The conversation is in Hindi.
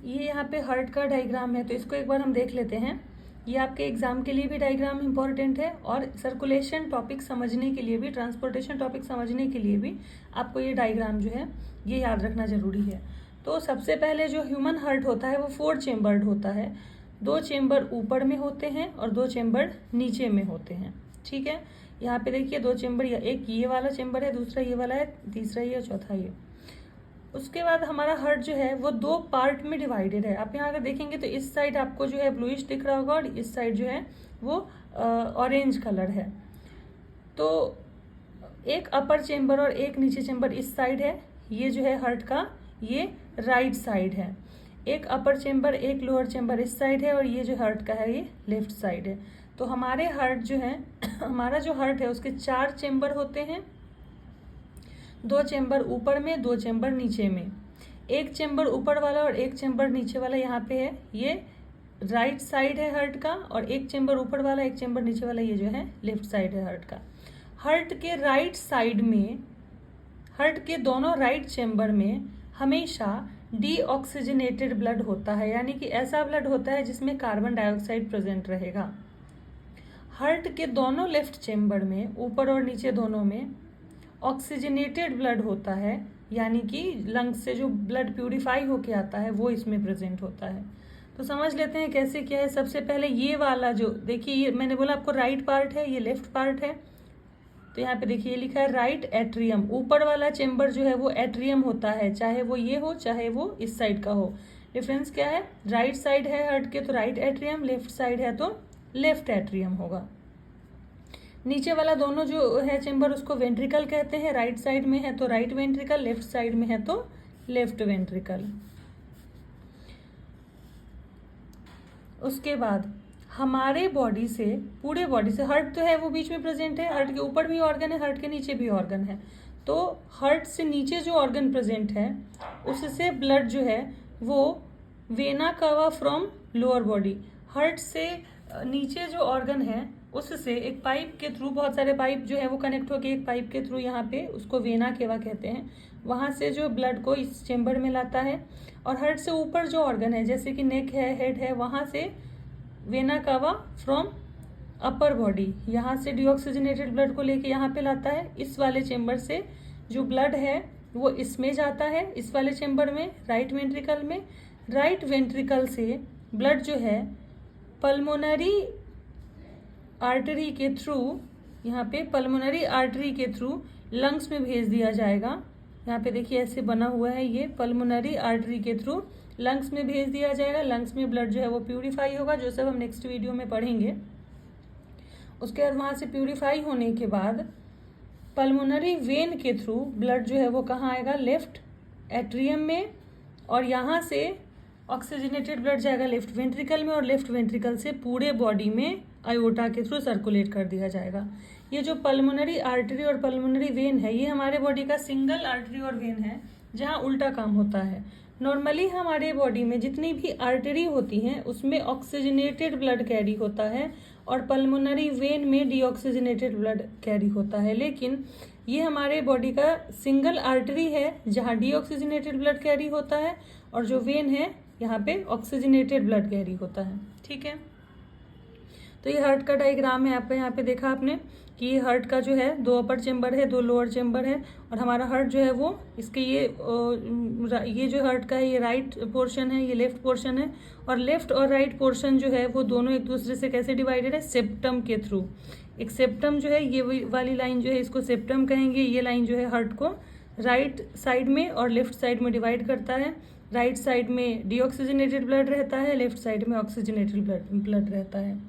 ये यहाँ पे हार्ट का डायग्राम है, तो इसको एक बार हम देख लेते हैं। ये आपके एग्जाम के लिए भी डायग्राम इंपॉर्टेंट है और सर्कुलेशन टॉपिक समझने के लिए भी, ट्रांसपोर्टेशन टॉपिक समझने के लिए भी आपको ये डायग्राम जो है ये याद रखना जरूरी है। तो सबसे पहले जो ह्यूमन हार्ट होता है वो 4 चेम्बर्ड होता है। 2 चेम्बर ऊपर में होते हैं और 2 चेम्बर नीचे में होते हैं। ठीक है, यहाँ पे देखिए 2 चेम्बर, एक ये वाला चेम्बर है, दूसरा ये वाला है, तीसरा ये और चौथा ये। उसके बाद हमारा हार्ट जो है वो 2 पार्ट में डिवाइडेड है। आप यहाँ अगर देखेंगे तो इस साइड आपको जो है ब्लूइश दिख रहा होगा और इस साइड जो है वो ऑरेंज कलर है। तो एक अपर चेम्बर और एक नीचे चेम्बर इस साइड है, ये जो है हार्ट का ये राइट साइड है। एक अपर चेम्बर एक लोअर चेम्बर इस साइड है और ये जो हार्ट का है ये लेफ्ट साइड है। तो हमारे हार्ट जो है हमारा जो हार्ट है उसके 4 चेम्बर होते हैं, 2 चेम्बर ऊपर में, 2 चेम्बर नीचे में। एक चेम्बर ऊपर वाला और एक चेम्बर नीचे वाला यहाँ पे है, ये राइट साइड है हार्ट का, और एक चेम्बर ऊपर वाला एक चेम्बर नीचे वाला ये जो है लेफ्ट साइड है हार्ट का। हार्ट के राइट साइड में, हार्ट के दोनों राइट चेम्बर में हमेशा डीऑक्सीजनेटेड ब्लड होता है, यानी कि ऐसा ब्लड होता है जिसमें कार्बन डाइऑक्साइड प्रेजेंट रहेगा। हार्ट के दोनों लेफ्ट चेम्बर में, ऊपर और नीचे दोनों में, ऑक्सीजनेटेड ब्लड होता है, यानी कि लंग्स से जो ब्लड प्यूरिफाई होके आता है वो इसमें प्रेजेंट होता है। तो समझ लेते हैं कैसे क्या है। सबसे पहले ये वाला जो देखिए, ये मैंने बोला आपको राइट पार्ट है, ये लेफ्ट पार्ट है। तो यहाँ पे देखिए ये लिखा है राइट एट्रियम। ऊपर वाला चेम्बर जो है वो एट्रियम होता है, चाहे वो ये हो चाहे वो इस साइड का हो। डिफरेंस क्या है, राइट साइड है हार्ट के तो राइट एट्रियम, लेफ्ट साइड है तो लेफ्ट एट्रियम होगा। नीचे वाला दोनों जो है चेम्बर उसको वेंट्रिकल कहते हैं। राइट साइड में है तो राइट वेंट्रिकल, लेफ्ट साइड में है तो लेफ्ट वेंट्रिकल। उसके बाद हमारे बॉडी से, पूरे बॉडी से, हार्ट तो है वो बीच में प्रेजेंट है, हार्ट के ऊपर भी ऑर्गन है, हार्ट के नीचे भी ऑर्गन है। तो हार्ट से नीचे जो ऑर्गन प्रेजेंट है उससे ब्लड जो है वो vena cava from lower body, heart से नीचे जो ऑर्गन है उससे एक पाइप के थ्रू, बहुत सारे पाइप जो है वो कनेक्ट होकर एक पाइप के थ्रू यहाँ पे, उसको वेना केवा कहते हैं, वहाँ से जो ब्लड को इस चेम्बर में लाता है। और हार्ट से ऊपर जो ऑर्गन है जैसे कि नेक है, हेड है, वहाँ से vena cava from upper body, यहाँ से डीऑक्सीजनेटेड ब्लड को लेके यहाँ पे लाता है। इस वाले चेम्बर से जो ब्लड है वो इसमें जाता है, इस वाले चेम्बर में, राइट वेंट्रिकल में। राइट वेंट्रिकल से ब्लड जो है पल्मोनरी आर्टरी के थ्रू, यहाँ पे पल्मोनरी आर्टरी के थ्रू लंग्स में भेज दिया जाएगा। यहाँ पे देखिए ऐसे बना हुआ है, ये पल्मोनरी आर्टरी के थ्रू लंग्स में भेज दिया जाएगा। लंग्स में ब्लड जो है वो प्यूरिफाई होगा, जो सब हम नेक्स्ट वीडियो में पढ़ेंगे। उसके बाद वहाँ से प्यूरिफाई होने के बाद पल्मोनरी वेन के थ्रू ब्लड जो है वो कहाँ आएगा, लेफ्ट एट्रियम में, और यहाँ से ऑक्सीजनेटेड ब्लड जाएगा लेफ्ट वेंट्रिकल में, और लेफ्ट वेंट्रिकल से पूरे बॉडी में आयोटा के थ्रू सर्कुलेट कर दिया जाएगा। ये जो पल्मोनरी आर्टरी और पल्मोनरी वेन है ये हमारे बॉडी का सिंगल आर्टरी और वेन है जहाँ उल्टा काम होता है। नॉर्मली हमारे बॉडी में जितनी भी आर्टरी होती हैं उसमें ऑक्सीजनेटेड ब्लड कैरी होता है और पल्मोनरी वेन में डीऑक्सीजनेटेड ब्लड कैरी होता है, लेकिन ये हमारे बॉडी का सिंगल आर्टरी है जहाँ डीऑक्सीजनेटेड ब्लड कैरी होता है, और जो वेन है यहाँ पे ऑक्सीजनेटेड ब्लड कैरी होता है। ठीक है, तो ये हार्ट का डायग्राम है। आपका यहाँ पे देखा आपने कि ये हार्ट का जो है 2 अपर चेम्बर है, 2 लोअर चेम्बर है, और हमारा हार्ट जो है वो इसके ये जो हार्ट का है ये राइट पोर्शन है, ये लेफ्ट पोर्शन है, और लेफ्ट और राइट पोर्शन जो है वो दोनों एक दूसरे से कैसे डिवाइडेड है, सेप्टम के थ्रू। एक सेप्टम जो है, ये वाली लाइन जो है इसको सेप्टम कहेंगे। ये लाइन जो है हार्ट को राइट साइड में और लेफ्ट साइड में डिवाइड करता है। राइट साइड में डीऑक्सीजनेटेड ब्लड रहता है, लेफ्ट साइड में ऑक्सीजनेटेड ब्लड रहता है।